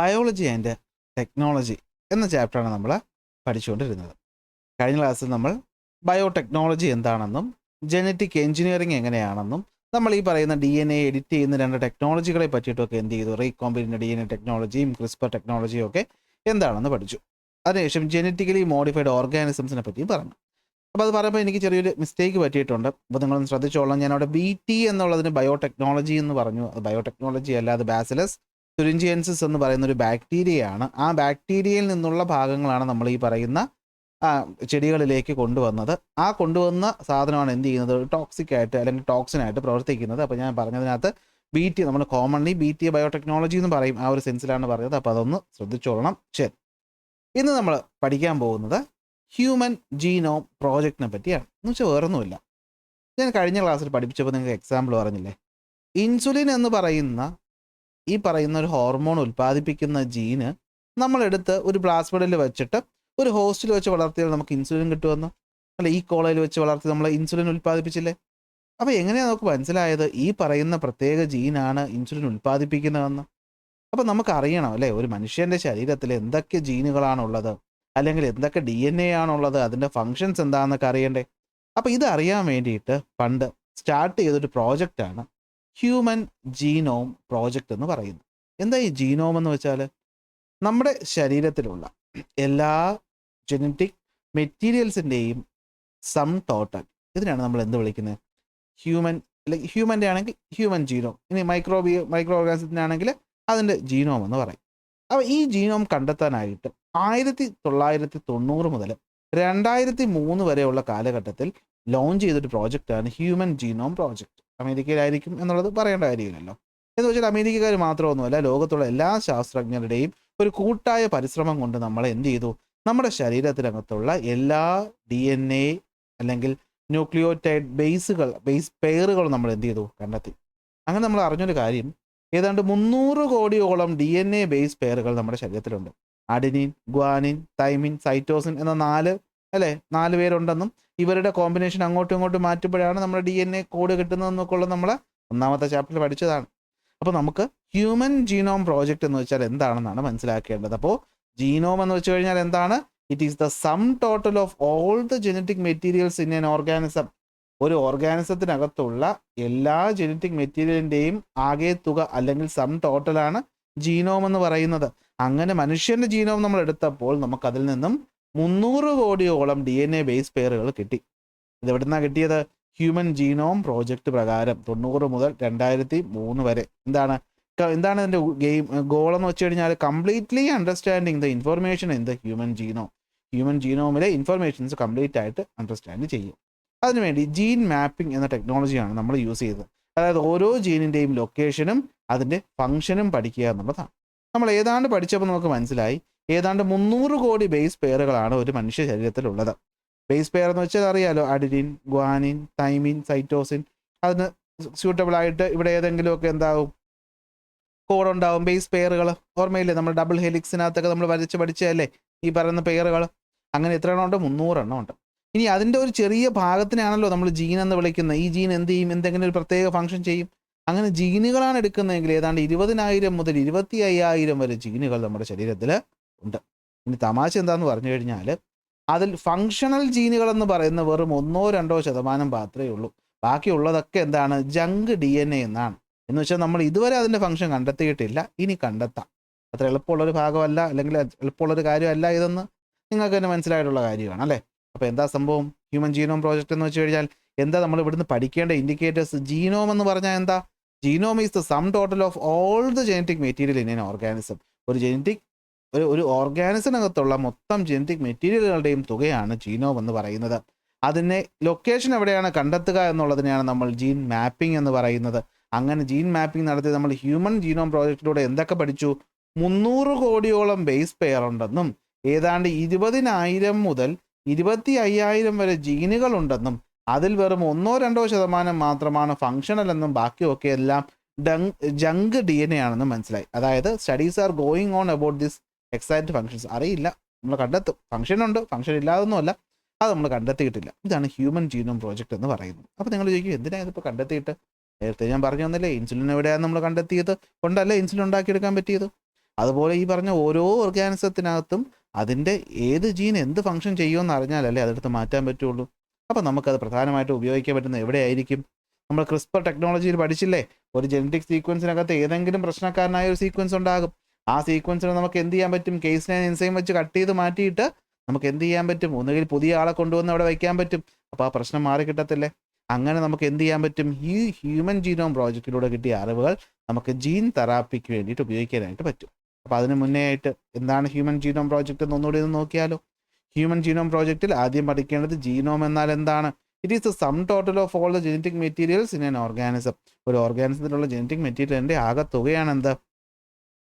Biology and technology എന്ന ചാപ്റ്ററാണ് നമ്മൾ പഠിച്ചുകൊണ്ടിരുന്നത്. കഴിഞ്ഞ ക്ലാസ്സിൽ നമ്മൾ ബയോടെക്നോളജി എന്താണെന്നും ജനറ്റിക് എഞ്ചിനീയറിംഗ് എങ്ങനെയാണെന്നും നമ്മൾ ഈ പറയുന്ന DNA എഡിറ്റ് ചെയ്യുന്ന രണ്ട് ടെക്നോളജികളെ പറ്റിയിട്ടൊക്കെ എന്ത് ചെയ്തു, റീകോമ്പിനൻ്റ് DNA ടെക്നോളജിയും ക്രിസ്പർ ടെക്നോളജിയും ഒക്കെ എന്താണെന്ന് പഠിച്ചു. അതിനുശേഷം ജനറ്റിക്കലി മോഡിഫൈഡ് ഓർഗാനിസംസിനെ പറ്റിയും പറഞ്ഞു. അപ്പോൾ അത് പറയുമ്പോൾ എനിക്ക് ചെറിയൊരു മിസ്റ്റേക്ക് പറ്റിയിട്ടുണ്ട്. അപ്പോൾ നിങ്ങളൊന്ന് ശ്രദ്ധിച്ചോളാം. ഞാൻ അവിടെ BT എന്നുള്ളതിന് ബയോടെക്നോളജി എന്ന് പറഞ്ഞു. അത് ബയോടെക്നോളജി അല്ല, അത് ബാസിലസ് തുരിഞ്ചിയൻസിസ് എന്ന് പറയുന്ന ഒരു ബാക്ടീരിയയാണ്. ആ ബാക്ടീരിയയിൽ നിന്നുള്ള ഭാഗങ്ങളാണ് നമ്മൾ ഈ പറയുന്ന ചെടികളിലേക്ക് കൊണ്ടുവന്നത്. ആ കൊണ്ടുവന്ന സാധനമാണ് എന്ത് ചെയ്യുന്നത്, ടോക്സിക് ആയിട്ട് അല്ലെങ്കിൽ ടോക്സിനായിട്ട് പ്രവർത്തിക്കുന്നത്. അപ്പോൾ ഞാൻ പറഞ്ഞതിനകത്ത് BT നമ്മൾ കോമൺലി BT ബയോടെക്നോളജി എന്ന് പറയും, ആ ഒരു സെൻസിലാണ് പറയുന്നത്. അപ്പോൾ അതൊന്ന് ശ്രദ്ധിച്ചോളണം. ശരി, ഇന്ന് നമ്മൾ പഠിക്കാൻ പോകുന്നത് ഹ്യൂമൻ ജീനോം പ്രോജക്റ്റിനെ പറ്റിയാണ്. എന്ന് വെച്ചാൽ വേറൊന്നുമില്ല, ഞാൻ കഴിഞ്ഞ ക്ലാസ്സിൽ പഠിപ്പിച്ചപ്പോൾ നിങ്ങൾക്ക് എക്സാമ്പിൾ പറഞ്ഞില്ലേ, ഇൻസുലിൻ എന്ന് പറയുന്ന ഈ പറയുന്ന ഒരു ഹോർമോൺ ഉൽപ്പാദിപ്പിക്കുന്ന ജീന് നമ്മളെടുത്ത് ഒരു പ്ലാസ്മിഡിൽ വെച്ചിട്ട് ഒരു ഹോസ്റ്റിൽ വെച്ച് വളർത്തിയാൽ നമുക്ക് ഇൻസുലിൻ കിട്ടുമെന്ന്, അല്ല ഈ കോളയിൽ വെച്ച് വളർത്തി നമ്മൾ ഇൻസുലിൻ ഉൽപ്പാദിപ്പിച്ചില്ലേ. അപ്പോൾ എങ്ങനെയാണ് നമുക്ക് മനസ്സിലായത് ഈ പറയുന്ന പ്രത്യേക ജീനാണ് ഇൻസുലിൻ ഉൽപ്പാദിപ്പിക്കുന്നതെന്ന്? അപ്പോൾ നമുക്കറിയണം അല്ലേ, ഒരു മനുഷ്യൻ്റെ ശരീരത്തിൽ എന്തൊക്കെ ജീനുകളാണുള്ളത്, അല്ലെങ്കിൽ എന്തൊക്കെ DNA ആണുള്ളത്, അതിൻ്റെ ഫങ്ഷൻസ് എന്താണെന്നൊക്കെ അറിയണ്ടേ. അപ്പോൾ ഇത് അറിയാൻ വേണ്ടിയിട്ട് പണ്ട് സ്റ്റാർട്ട് ചെയ്തൊരു പ്രോജക്റ്റാണ് ഹ്യൂമൻ ജീനോം പ്രോജക്റ്റ് എന്ന് പറയുന്നത്. എന്താ ഈ ജീനോം എന്ന് വെച്ചാൽ, നമ്മുടെ ശരീരത്തിലുള്ള എല്ലാ ജനറ്റിക് മെറ്റീരിയൽസിൻ്റെയും സം ടോട്ടൽ, ഇതിനാണ് നമ്മൾ എന്ത് വിളിക്കുന്നത്, ഹ്യൂമൻ. അല്ലെങ്കിൽ ഹ്യൂമൻ്റെ ആണെങ്കിൽ ഹ്യൂമൻ ജീനോം, ഇനി മൈക്രോ ഓർഗാനിസത്തിനാണെങ്കിൽ അതിൻ്റെ ജീനോം എന്ന് പറയും. അപ്പോൾ ഈ ജീനോം കണ്ടെത്താനായിട്ട് 1990 മുതൽ 2003 വരെയുള്ള കാലഘട്ടത്തിൽ ലോഞ്ച് ചെയ്തൊരു പ്രോജക്റ്റാണ് ഹ്യൂമൻ ജീനോം പ്രോജക്റ്റ്. അമേരിക്കയിലായിരിക്കും എന്നുള്ളത് പറയേണ്ട കാര്യമില്ലല്ലോ. എന്ന് വെച്ചാൽ അമേരിക്കക്കാർ മാത്രമൊന്നുമല്ല, ലോകത്തുള്ള എല്ലാ ശാസ്ത്രജ്ഞരുടെയും ഒരു കൂട്ടായ പരിശ്രമം കൊണ്ട് നമ്മൾ എന്ത് ചെയ്തു, നമ്മുടെ ശരീരത്തിനകത്തുള്ള എല്ലാ DNA അല്ലെങ്കിൽ ന്യൂക്ലിയോടൈഡ് ബേസ് പെയറുകൾ നമ്മൾ എന്ത് ചെയ്തു, കണ്ടെത്തി. അങ്ങനെ നമ്മൾ അറിഞ്ഞൊരു കാര്യം, ഏതാണ്ട് 300 കോടിയോളം DNA ബേസ് പെയറുകൾ നമ്മുടെ ശരീരത്തിലുണ്ട്. അഡിനിൻ, ഗ്വാനിൻ, തൈമിൻ, സൈറ്റോസിൻ എന്ന 4 പേരുണ്ടെന്നും ഇവരുടെ കോമ്പിനേഷൻ അങ്ങോട്ടും ഇങ്ങോട്ടും മാറ്റുമ്പോഴാണ് നമ്മുടെ DNA കോഡ് കിട്ടുന്നതെന്നൊക്കെ ഉള്ളത് നമ്മൾ ഒന്നാമത്തെ ചാപ്റ്ററിൽ പഠിച്ചതാണ്. അപ്പോൾ നമുക്ക് ഹ്യൂമൻ ജീനോം പ്രോജക്റ്റ് എന്ന് വെച്ചാൽ എന്താണെന്നാണ് മനസ്സിലാക്കേണ്ടത്. അപ്പോൾ ജീനോം എന്ന് വെച്ച് കഴിഞ്ഞാൽ എന്താണ്? It is the sum total of all the genetic materials in N organism. ഒരു ഓർഗാനിസത്തിനകത്തുള്ള എല്ലാ ജനറ്റിക് മെറ്റീരിയലിൻ്റെയും ആകെ തുക അല്ലെങ്കിൽ സം ടോട്ടലാണ് ജീനോം എന്ന് പറയുന്നത്. അങ്ങനെ മനുഷ്യൻ്റെ ജീനോം നമ്മൾ എടുത്തപ്പോൾ നമുക്കതിൽ നിന്നും 300 കോടിയോളം DNA ബേസ് പെയറുകൾ കിട്ടി. ഇത് എവിടുന്നാണ് കിട്ടിയത്? ഹ്യൂമൻ ജീനോം പ്രോജക്റ്റ് പ്രകാരം 90 മുതൽ 2003 വരെ. എന്താണ് ഇതിൻ്റെ ഗോൾ എന്ന് വെച്ച് കഴിഞ്ഞാൽ, completely understanding the information in the human genome. Human ജീനോമിലെ ഇൻഫർമേഷൻസ് കംപ്ലീറ്റ് ആയിട്ട് അണ്ടർസ്റ്റാൻഡ് ചെയ്യും. അതിനുവേണ്ടി ജീൻ മാപ്പിംഗ് എന്ന ടെക്നോളജിയാണ് നമ്മൾ യൂസ് ചെയ്തത്. അതായത് ഓരോ ജീനിൻ്റെയും ലൊക്കേഷനും അതിൻ്റെ ഫങ്ഷനും പഠിക്കുക എന്നുള്ളതാണ്. നമ്മൾ ഏതാണ്ട് പഠിച്ചപ്പോൾ നമുക്ക് മനസ്സിലായി, ഏതാണ്ട് 300 കോടി ബേസ് പെയറുകളാണ് ഒരു മനുഷ്യ ശരീരത്തിലുള്ളത്. ബേസ് പെയർ എന്ന് വെച്ചാൽ അറിയാലോ, അഡിനിൻ, ഗ്വാനിൻ, തൈമിൻ, സൈറ്റോസിൻ. അതിന് സ്യൂട്ടബിൾ ആയിട്ട് ഇവിടെ ഏതെങ്കിലുമൊക്കെ എന്താവും, കോഡുണ്ടാവും, ബേസ് പെയറുകൾ. ഓർമ്മയില്ലേ, നമ്മൾ ഡബിൾ ഹെലിക്സിനകത്തൊക്കെ നമ്മൾ വരച്ച് പഠിച്ചതല്ലേ ഈ പറയുന്ന പെയറുകൾ. അങ്ങനെ എത്ര എണ്ണം ഉണ്ട്? 300 എണ്ണം ഉണ്ട്. ഇനി അതിൻ്റെ ഒരു ചെറിയ ഭാഗത്തിനാണല്ലോ നമ്മൾ ജീൻ എന്ന് വിളിക്കുന്നത്. ഈ ജീൻ എന്ത് ചെയ്യും? എന്തെങ്കിലും ഒരു പ്രത്യേക ഫംഗ്ഷൻ ചെയ്യും. അങ്ങനെ ജീനുകളാണ് എടുക്കുന്നതെങ്കിൽ ഏതാണ്ട് 20,000 മുതൽ 25,000 വരെ ജീനുകൾ നമ്മുടെ ശരീരത്തിൽ ഉണ്ട്. ഇനി തമാശ എന്താണെന്ന് പറഞ്ഞു കഴിഞ്ഞാൽ, അതിൽ ഫങ്ഷണൽ ജീനുകൾ എന്ന് പറയുന്ന വെറും 1-2% മാത്രമേ ഉള്ളൂ. ബാക്കിയുള്ളതൊക്കെ എന്താണ്? ജങ്ക് DNA എന്നാണ്. എന്ന് വെച്ചാൽ നമ്മൾ ഇതുവരെ അതിൻ്റെ ഫംഗ്ഷൻ കണ്ടെത്തിയിട്ടില്ല, ഇനി കണ്ടെത്താം. അത്ര എളുപ്പമുള്ളൊരു ഭാഗമല്ല, അല്ലെങ്കിൽ എളുപ്പമുള്ളൊരു കാര്യമല്ല ഇതെന്ന് നിങ്ങൾക്ക് തന്നെ മനസ്സിലായിട്ടുള്ള കാര്യമാണ് അല്ലേ. അപ്പോൾ എന്താ സംഭവം ഹ്യൂമൻ ജീനോം പ്രോജക്റ്റ് എന്ന് വെച്ച് കഴിഞ്ഞാൽ? എന്താ നമ്മൾ ഇവിടുന്ന് പഠിക്കേണ്ട ഇൻഡിക്കേറ്റേഴ്സ്? ജീനോം എന്ന് പറഞ്ഞാൽ എന്താ? Genome is the sum total of all the genetic material in N organism. ഒരു ഓർഗാനിസത്തിനകത്തുള്ള മൊത്തം ജനറ്റിക് മെറ്റീരിയലുകളുടെയും തുകയാണ് ജീനോം എന്ന് പറയുന്നത്. അതിനെ ലൊക്കേഷൻ എവിടെയാണ് കണ്ടെത്തുക എന്നുള്ളതിനെയാണ് നമ്മൾ ജീൻ മാപ്പിംഗ് എന്ന് പറയുന്നത്. അങ്ങനെ ജീൻ മാപ്പിംഗ് നടത്തി നമ്മൾ ഹ്യൂമൻ ജീനോം പ്രോജക്റ്റിലൂടെ എന്തൊക്കെ പഠിച്ചു? 300 കോടിയോളം ബേസ് പെയർ ഉണ്ടെന്നും ഏതാണ്ട് 20,000 മുതൽ 25,000 വരെ ജീനുകൾ ഉണ്ടെന്നും അതിൽ വെറും 1-2% മാത്രമാണ് ഫങ്ഷണൽ എന്നും ബാക്കിയൊക്കെ എല്ലാം ജങ്ക് DNA ആണെന്നും മനസ്സിലായി. അതായത് studies are going on about this exact functions. അറിയില്ല, നമ്മൾ കണ്ടെത്തും. ഫങ്ഷൻ ഉണ്ട്, ഫങ്ഷൻ ഇല്ലാതൊന്നുമല്ല, അത് നമ്മൾ കണ്ടെത്തിയിട്ടില്ല. ഇതാണ് ഹ്യൂമൻ ജീനോം പ്രോജക്റ്റ് എന്ന് പറയുന്നത്. അപ്പോൾ നിങ്ങൾ ചോദിക്കും, എന്തിനാണ് ഇതിപ്പോൾ കണ്ടെത്തിയിട്ട്? നേരത്തെ ഞാൻ പറഞ്ഞു തന്നില്ലേ, ഇൻസുലിൻ എവിടെയാണ് നമ്മൾ കണ്ടെത്തിയത് കൊണ്ടല്ലേ ഇൻസുലിൻ ഉണ്ടാക്കിയെടുക്കാൻ പറ്റിയത്. അതുപോലെ ഈ പറഞ്ഞ ഓരോ ഓർഗാനിസത്തിനകത്തും അതിൻ്റെ ഏത് ജീൻ എന്ത് ഫംഗ്ഷൻ ചെയ്യുമെന്ന് അറിഞ്ഞാലല്ലേ അതെടുത്ത് മാറ്റാൻ പറ്റുള്ളൂ. അപ്പോൾ നമുക്കത് പ്രധാനമായിട്ട് ഉപയോഗിക്കാൻ പറ്റുന്നത് എവിടെയായിരിക്കും? നമ്മൾ ക്രിസ്പർ ടെക്നോളജിയിൽ പഠിച്ചില്ലേ, ഒരു ജനറ്റിക് സീക്വൻസിനകത്ത് ഏതെങ്കിലും പ്രശ്നക്കാരനായ ഒരു സീക്വൻസ് ഉണ്ടാകും. ആ സീക്വൻസിനെ നമുക്ക് എന്ത് ചെയ്യാൻ പറ്റും? കേസ് 9 എൻസൈം വെച്ച് കട്ട് ചെയ്ത് മാറ്റിയിട്ട് നമുക്ക് എന്ത് ചെയ്യാൻ പറ്റും? ഒന്നുകിൽ പുതിയ ആളെ കൊണ്ടുവന്ന് അവിടെ വയ്ക്കാൻ പറ്റും. അപ്പോൾ ആ പ്രശ്നം മാറി കിട്ടത്തില്ലേ? അങ്ങനെ നമുക്ക് എന്ത് ചെയ്യാൻ പറ്റും? ഈ ഹ്യൂമൻ ജീനോം പ്രോജക്റ്റിലൂടെ കിട്ടിയ അറിവുകൾ നമുക്ക് ജീൻ തെറാപ്പിക്ക് വേണ്ടിയിട്ട് ഉപയോഗിക്കാനായിട്ട് പറ്റും. അപ്പോൾ അതിന് മുന്നേ ആയിട്ട് എന്താണ് ഹ്യൂമൻ ജീനോം പ്രോജക്റ്റ് എന്ന് ഒന്നുകൂടി ഒന്ന് നോക്കിയാലോ. ഹ്യൂമൻ ജീനോം പ്രോജക്റ്റിൽ ആദ്യം പഠിക്കേണ്ടത് ജീനോം എന്നാൽ എന്താണ്? It is the sum total of all the genetic materials in an organism. ഒരു ഓർഗാനിസത്തിലുള്ള ജനറ്റിക് മെറ്റീരിയലിൻ്റെ ആകെ തുകയാണ് എന്ത്?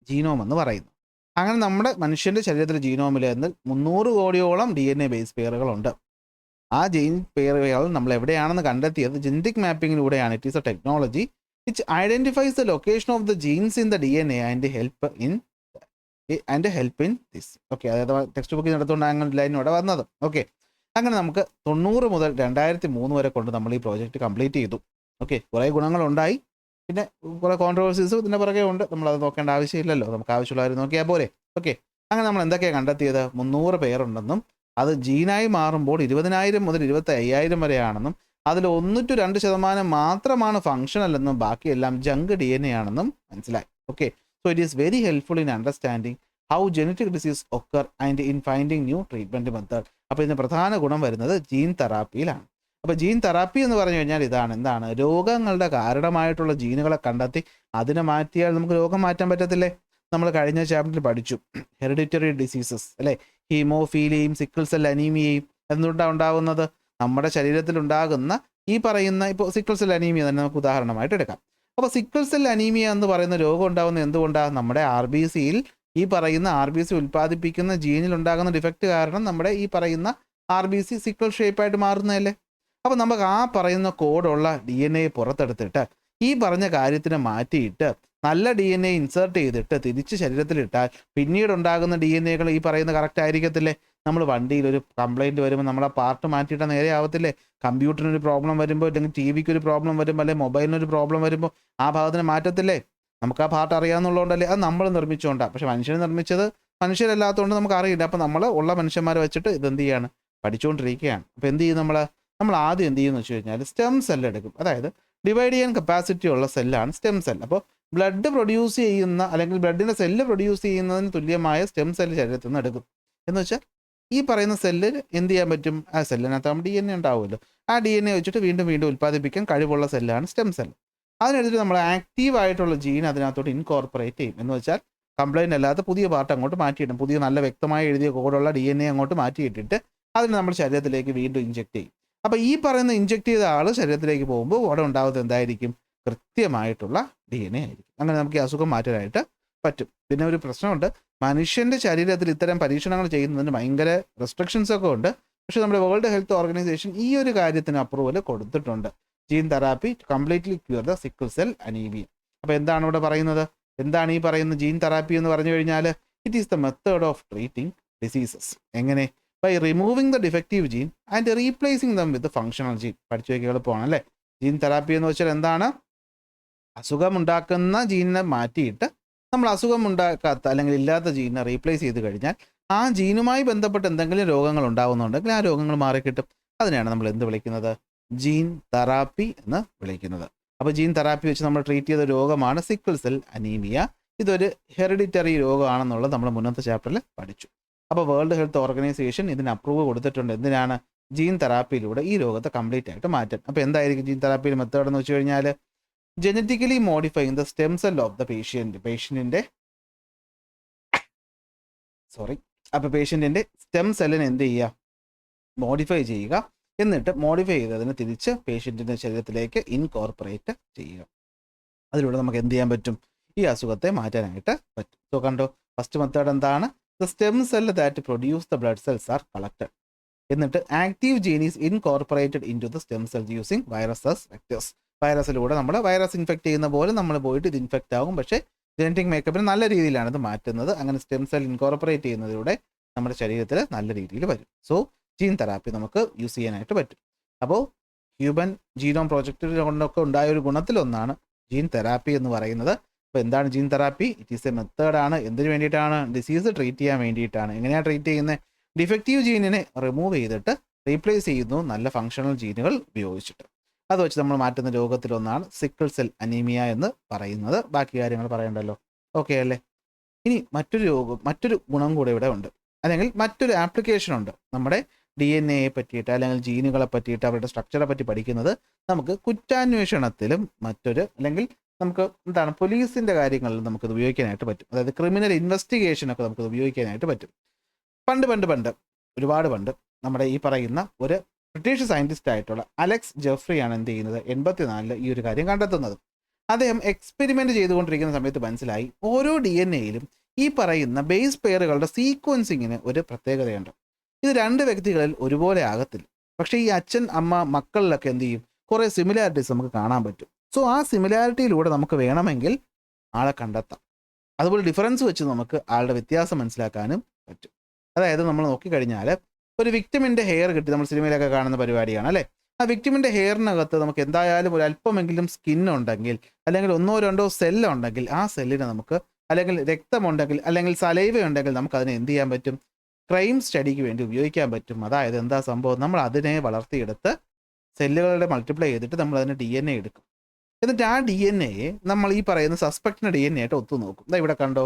ജീനോം എന്ന് പറയുന്നത്. അങ്ങനെ നമ്മുടെ മനുഷ്യൻ്റെ ശരീരത്തിലെ ജീനോമിൽ നിന്ന് 300 കോടിയോളം DNA ബേസ് പെയറുകളുണ്ട്. ആ ജീൻ പെയറുകൾ നമ്മൾ എവിടെയാണെന്ന് കണ്ടെത്തിയത് ജനറ്റിക് മാപ്പിങ്ങിലൂടെയാണ്. It is a technology which identifies the location of the genes in the DNA and help in this. Okay, അതായത് ടെക്സ്റ്റ് ബുക്കിൽ നടത്തുകൊണ്ട് അങ്ങനെ ലൈനിലൂടെ വന്നത്. ഓക്കെ, അങ്ങനെ നമുക്ക് 90 മുതൽ 2003 വരെ കൊണ്ട് നമ്മൾ ഈ പ്രോജക്റ്റ് കംപ്ലീറ്റ് ചെയ്തു. ഓക്കെ, കുറേ ഗുണങ്ങളുണ്ടായി, പിന്നെ കുറേ കോൺട്രവേഴ്സീസും ഇതിൻ്റെ പുറകെ ഉണ്ട്. നമ്മളത് നോക്കേണ്ട ആവശ്യമില്ലല്ലോ, നമുക്ക് ആവശ്യമുള്ളവർ നോക്കിയാൽ പോരെ. ഓക്കെ, അങ്ങനെ നമ്മൾ എന്തൊക്കെയാണ് കണ്ടെത്തിയത്? 300 പേരുണ്ടെന്നും അത് ജീനായി മാറുമ്പോൾ 20,000 മുതൽ 25,000 വരെയാണെന്നും അതിൽ 1-2% മാത്രമാണ് ഫങ്ഷണൽ എന്നും ബാക്കിയെല്ലാം ജങ്ക് DNA ആണെന്നും മനസ്സിലായി. Okay, so it is very helpful in understanding how genetic disease occur and in finding new treatment method. അപ്പോൾ ഇതിന് പ്രധാന ഗുണം വരുന്നത് ജീൻ തെറാപ്പിയിലാണ്. അപ്പോൾ ജീൻ തെറാപ്പി എന്ന് പറഞ്ഞു കഴിഞ്ഞാൽ എന്താണ്? രോഗങ്ങളുടെ കാരണമായിട്ടുള്ള ജീനുകളെ കണ്ടെത്തി അതിനെ മാറ്റിയാൽ നമുക്ക് രോഗം മാറ്റാൻ പറ്റത്തില്ലേ? നമ്മൾ കഴിഞ്ഞ ചാപ്റ്ററിൽ പഠിച്ചു ഹെറിഡിറ്ററി ഡിസീസസ് അല്ലേ, ഹീമോഫീലിയയും സിക്കിൾ സെൽ അനീമിയയും എന്തുകൊണ്ടാണ് ഉണ്ടാകുന്നത്? നമ്മുടെ ശരീരത്തിലുണ്ടാകുന്ന ഈ പറയുന്ന ഇപ്പോൾ സിക്കിൾ സെൽ അനീമിയ തന്നെ നമുക്ക് ഉദാഹരണമായിട്ട് എടുക്കാം. അപ്പോൾ സിക്കിൾ സെൽ അനീമിയ എന്ന് പറയുന്ന രോഗം ഉണ്ടാകുന്നത് എന്തുകൊണ്ടാണ്? നമ്മുടെ RBCയിൽ ഈ പറയുന്ന RBC ഉൽപ്പാദിപ്പിക്കുന്ന ജീനിൽ ഉണ്ടാകുന്ന ഡിഫക്റ്റ് കാരണം നമ്മുടെ ഈ പറയുന്ന RBC സിക്കിൾ ഷേപ്പായിട്ട് മാറുന്നതല്ലേ. അപ്പോൾ നമുക്ക് ആ പറയുന്ന കോഡുള്ള DNA പുറത്തെടുത്തിട്ട് ഈ പറഞ്ഞ കാര്യത്തിനെ മാറ്റിയിട്ട് നല്ല DNA ഇൻസേർട്ട് ചെയ്തിട്ട് തിരിച്ച് ശരീരത്തിലിട്ടാൽ പിന്നീട് ഉണ്ടാകുന്ന DNAകൾ ഈ പറയുന്ന കറക്റ്റ് ആയിരിക്കത്തില്ലേ? നമ്മൾ വണ്ടിയിൽ ഒരു കംപ്ലൈൻറ്റ് വരുമ്പോൾ നമ്മൾ ആ പാർട്ട് മാറ്റിയിട്ടാൽ നേരെ ആവത്തില്ലേ? കമ്പ്യൂട്ടറിനൊരു പ്രോബ്ലം വരുമ്പോൾ, അല്ലെങ്കിൽ TV ക്ക് ഒരു പ്രോബ്ലം വരുമ്പോൾ, അല്ലെങ്കിൽ മൊബൈലിനൊരു പ്രോബ്ലം വരുമ്പോൾ ആ ഭാഗത്തിന് മാറ്റത്തില്ലേ? നമുക്ക് ആ പാർട്ട് അറിയാമെന്നുള്ളതുകൊണ്ടല്ലേ? അത് നമ്മൾ നിർമ്മിച്ചുകൊണ്ടാണ്. പക്ഷെ മനുഷ്യനെ നിർമ്മിച്ചത് മനുഷ്യരല്ലാത്തതുകൊണ്ട് നമുക്ക് അറിയില്ല. അപ്പോൾ നമ്മൾ ഉള്ള മനുഷ്യന്മാരെ വെച്ചിട്ട് ഇതെന്ത് ചെയ്യാണ്? പഠിച്ചുകൊണ്ടിരിക്കുകയാണ്. അപ്പോൾ എന്ത് ചെയ്യും? നമ്മൾ ആദ്യം എന്ത് ചെയ്യുമെന്ന് വെച്ച് കഴിഞ്ഞാൽ സ്റ്റെം സെൽ എടുക്കും. അതായത് ഡിവൈഡ് ചെയ്യാൻ കപ്പാസിറ്റി ഉള്ള സെല്ലാണ് സ്റ്റെം സെൽ. അപ്പോൾ ബ്ലഡ് പ്രൊഡ്യൂസ് ചെയ്യുന്ന അല്ലെങ്കിൽ ബ്ലഡിൻ്റെ സെല്ല് പ്രൊഡ്യൂസ് ചെയ്യുന്നതിന് തുല്യമായ സ്റ്റെം സെല്ല് ശരീരത്തിൽ നിന്ന് എടുക്കും. എന്ന് വെച്ചാൽ ഈ പറയുന്ന സെല്ല് എന്ത് ചെയ്യാൻ പറ്റും? ആ സെല്ലിനകത്ത് DNA ഉണ്ടാവുമല്ലോ, ആ DNA വെച്ചിട്ട് വീണ്ടും വീണ്ടും ഉൽപ്പാദിപ്പിക്കാൻ കഴിവുള്ള സെല്ലാണ് സ്റ്റെം സെൽ. അതിനെടുത്തിട്ട് നമ്മൾ ആക്റ്റീവായിട്ടുള്ള ജീൻ അതിനകത്തോട്ട് ഇൻകോർപ്പറേറ്റ് ചെയ്യും. എന്ന് വെച്ചാൽ കംപ്ലൈൻ്റ് അല്ലാത്ത പുതിയ പാർട്ട് അങ്ങോട്ട് മാറ്റിയിടും. പുതിയ നല്ല വ്യക്തമായി എഴുതിയ കോഡുള്ള DNA അങ്ങോട്ട് മാറ്റിയിട്ടിട്ട് അതിന് നമ്മൾ ശരീരത്തിലേക്ക് വീണ്ടും ഇഞ്ചെക്ട് ചെയ്യും. അപ്പോൾ ഈ പറയുന്ന ഇഞ്ചെക്ട് ചെയ്ത ആൾ ശരീരത്തിലേക്ക് പോകുമ്പോൾ അവിടെ ഉണ്ടാകുന്നത് എന്തായിരിക്കും? കൃത്യമായിട്ടുള്ള DNA ആയിരിക്കും. അങ്ങനെ നമുക്ക് ഈ അസുഖം മാറ്റാനായിട്ട് പറ്റും. പിന്നെ ഒരു പ്രശ്നമുണ്ട്, മനുഷ്യൻ്റെ ശരീരത്തിൽ ഇത്തരം പരീക്ഷണങ്ങൾ ചെയ്യുന്നതിന് ഭയങ്കര റെസ്ട്രിക്ഷൻസ് ഒക്കെ ഉണ്ട്. പക്ഷേ നമ്മുടെ വേൾഡ് ഹെൽത്ത് ഓർഗനൈസേഷൻ ഈ ഒരു കാര്യത്തിന് അപ്രൂവൽ കൊടുത്തിട്ടുണ്ട്. Gene therapy to completely cure the sickle cell anaemia. അപ്പോൾ എന്താണ് ഇവിടെ പറയുന്നത്? എന്താണ് ഈ പറയുന്ന ജീൻ തെറാപ്പി എന്ന് പറഞ്ഞു കഴിഞ്ഞാൽ? It is the method of treating diseases. എങ്ങനെ? By removing the defective gene and replacing them with functional gene. പഠിച്ചു വയ്ക്കുക എളുപ്പമാണ് അല്ലേ? ജീൻ തെറാപ്പി എന്ന് വെച്ചാൽ എന്താണ്? അസുഖമുണ്ടാക്കുന്ന ജീനിനെ മാറ്റിയിട്ട് നമ്മൾ അസുഖമുണ്ടാക്കാത്ത അല്ലെങ്കിൽ ഇല്ലാത്ത ജീനിനെ റീപ്ലേസ് ചെയ്ത് കഴിഞ്ഞാൽ ആ ജീനുമായി ബന്ധപ്പെട്ട് എന്തെങ്കിലും രോഗങ്ങൾ ഉണ്ടാകുന്നുണ്ടെങ്കിൽ ആ രോഗങ്ങൾ മാറിക്കിട്ടും. അതിനെയാണ് നമ്മൾ എന്ത് വിളിക്കുന്നത്? ജീൻ തെറാപ്പി എന്ന് വിളിക്കുന്നത്. അപ്പോൾ ജീൻ തെറാപ്പി വെച്ച് നമ്മൾ ട്രീറ്റ് ചെയ്ത രോഗമാണ് സിക്കിൾ സെൽ അനീമിയ. ഇതൊരു ഹെറിഡിറ്ററി രോഗമാണെന്നുള്ളത് നമ്മൾ മുന്നത്തെ ചാപ്റ്ററിൽ പഠിച്ചു. അപ്പോൾ വേൾഡ് ഹെൽത്ത് ഓർഗനൈസേഷൻ ഇതിന് അപ്രൂവ് കൊടുത്തിട്ടുണ്ട്. എന്തിനാണ്? ജീൻ തെറാപ്പിയിലൂടെ ഈ രോഗത്തെ കംപ്ലീറ്റ് ആയിട്ട് മാറ്റാൻ. അപ്പോൾ എന്തായിരിക്കും ജീൻ തെറാപ്പിയുടെ മെത്തേഡ് എന്ന് വെച്ച് കഴിഞ്ഞാൽ? Genetically modifying the stem cell of the പേഷ്യൻറ്റിൻ്റെ സ്റ്റെം സെല്ലിനെ എന്ത് ചെയ്യുക? മോഡിഫൈ ചെയ്യുക. എന്നിട്ട് മോഡിഫൈ ചെയ്തതിന് തിരിച്ച് പേഷ്യൻറ്റിൻ്റെ ശരീരത്തിലേക്ക് ഇൻകോർപ്പറേറ്റ് ചെയ്യുക. അതിലൂടെ നമുക്ക് എന്ത് ചെയ്യാൻ പറ്റും? ഈ അസുഖത്തെ മാറ്റാനായിട്ട് പറ്റും. സോ കണ്ടോ, ഫസ്റ്റ് മെത്തേഡ് എന്താണ്? The stem cell that produce the blood cells are collected. എന്നിട്ട് active gene is incorporated in to the stem cell using viruses vectors. വൈറസിലൂടെ നമ്മൾ വൈറസ് ഇൻഫെക്ട് ചെയ്യുന്ന പോലെ നമ്മൾ പോയിട്ട് ഇത് ഇൻഫെക്റ്റ് ആകും. പക്ഷേ ജനറ്റിക് മേക്കപ്പിന് നല്ല രീതിയിലാണ് ഇത് മാറ്റുന്നത്. അങ്ങനെ സ്റ്റെം സെൽ ഇൻകോർപ്പറേറ്റ് ചെയ്യുന്നതിലൂടെ നമ്മുടെ ശരീരത്തിൽ നല്ല രീതിയിൽ വരും. സോ ജീൻ തെറാപ്പി നമുക്ക് യൂസ് ചെയ്യാനായിട്ട് പറ്റും. അപ്പോൾ ഹ്യൂമൻ ജീനോം പ്രോജക്റ്റ് കൊണ്ടൊക്കെ ഉണ്ടായ ഒരു ഗുണത്തിലൊന്നാണ് ജീൻ തെറാപ്പി എന്ന് പറയുന്നത്. അപ്പോൾ എന്താണ് gene therapy? It is a മെത്തേഡാണ്. എന്തിനു വേണ്ടിയിട്ടാണ്? ഡിസീസ് ട്രീറ്റ് ചെയ്യാൻ വേണ്ടിയിട്ടാണ്. എങ്ങനെയാണ് ട്രീറ്റ് ചെയ്യുന്നത്? ഡിഫക്റ്റീവ് ജീനിനെ റിമൂവ് ചെയ്തിട്ട് റീപ്ലേസ് ചെയ്യുന്നു നല്ല ഫങ്ഷണൽ ജീനുകൾ ഉപയോഗിച്ചിട്ട്. അത് വെച്ച് നമ്മൾ മാറ്റുന്ന രോഗത്തിലൊന്നാണ് സിക്കിൾ സെൽ അനീമിയ എന്ന് പറയുന്നത്. ബാക്കി കാര്യങ്ങൾ പറയണ്ടല്ലോ, ഓക്കെ അല്ലേ? ഇനി മറ്റൊരു ഗുണം കൂടെ ഇവിടെ ഉണ്ട്, അല്ലെങ്കിൽ മറ്റൊരു ആപ്ലിക്കേഷൻ ഉണ്ട്. നമ്മുടെ DNA പറ്റിയിട്ട് അല്ലെങ്കിൽ ജീനുകളെ പറ്റിയിട്ട് അവരുടെ സ്ട്രക്ചറെ പറ്റി പഠിക്കുന്നത് നമുക്ക് കുറ്റാന്വേഷണത്തിലും അല്ലെങ്കിൽ നമുക്ക് എന്താണ് പോലീസിൻ്റെ കാര്യങ്ങളിലും നമുക്കത് ഉപയോഗിക്കാനായിട്ട് പറ്റും. അതായത് ക്രിമിനൽ ഇൻവെസ്റ്റിഗേഷനൊക്കെ നമുക്കത് ഉപയോഗിക്കാനായിട്ട് പറ്റും. പണ്ട് ഒരുപാട് പണ്ട് നമ്മുടെ ഈ പറയുന്ന ഒരു ബ്രിട്ടീഷ് സയൻറ്റിസ്റ്റ് ആയിട്ടുള്ള അലക്സ് ജെഫ്രിയാണ് എന്ത് ചെയ്യുന്നത്, 84 ഈ ഒരു കാര്യം കണ്ടെത്തുന്നത്. അദ്ദേഹം എക്സ്പെരിമെൻറ്റ് ചെയ്തുകൊണ്ടിരിക്കുന്ന സമയത്ത് മനസ്സിലായി ഓരോ DNA-യിലും ഈ പറയുന്ന ബേസ് പെയറുകളുടെ സീക്വൻസിങ്ങിന് ഒരു പ്രത്യേകതയുണ്ട്. ഇത് രണ്ട് വ്യക്തികളിൽ ഒരുപോലെ ആകത്തില്ല. പക്ഷേ ഈ അച്ഛൻ അമ്മ മക്കളിലൊക്കെ എന്ത് ചെയ്യും, കുറേ സിമിലാരിറ്റീസ് നമുക്ക് കാണാൻ പറ്റും. സോ ആ സിമിലാരിറ്റിയിലൂടെ നമുക്ക് വേണമെങ്കിൽ ആളെ കണ്ടെത്താം. അതുപോലെ ഡിഫറൻസ് വെച്ച് നമുക്ക് ആളുടെ വ്യത്യാസം മനസ്സിലാക്കാനും പറ്റും. അതായത് നമ്മൾ നോക്കിക്കഴിഞ്ഞാൽ ഒരു വിക്ടിമിൻ്റെ ഹെയർ കിട്ടി, നമ്മൾ സിനിമയിലൊക്കെ കാണുന്ന പരിപാടിയാണ് അല്ലേ. ആ വിക്ടിമിൻ്റെ ഹെയറിനകത്ത് നമുക്ക് എന്തായാലും ഒരു അല്പമെങ്കിലും സ്കിന്നുണ്ടെങ്കിൽ അല്ലെങ്കിൽ 1-2 സെല്ലുണ്ടെങ്കിൽ ആ സെല്ലിനെ നമുക്ക്, അല്ലെങ്കിൽ രക്തമുണ്ടെങ്കിൽ അല്ലെങ്കിൽ സലൈവ ഉണ്ടെങ്കിൽ നമുക്ക് അതിനെ എന്ത് ചെയ്യാൻ പറ്റും, ക്രൈം സ്റ്റഡിക്ക് വേണ്ടി ഉപയോഗിക്കാൻ പറ്റും. അതായത് എന്താ സംഭവം, നമ്മൾ അതിനെ വളർത്തിയെടുത്ത് സെല്ലുകളുടെ മൾട്ടിപ്ലൈ ചെയ്തിട്ട് നമ്മൾ അതിന് DNA എടുക്കും. എന്നിട്ട് ആ DNA നമ്മൾ ഈ പറയുന്ന സസ്പെക്റ്റിൻ്റെ DNA ആയിട്ട് ഒത്തു നോക്കും. ഇതാ ഇവിടെ കണ്ടോ,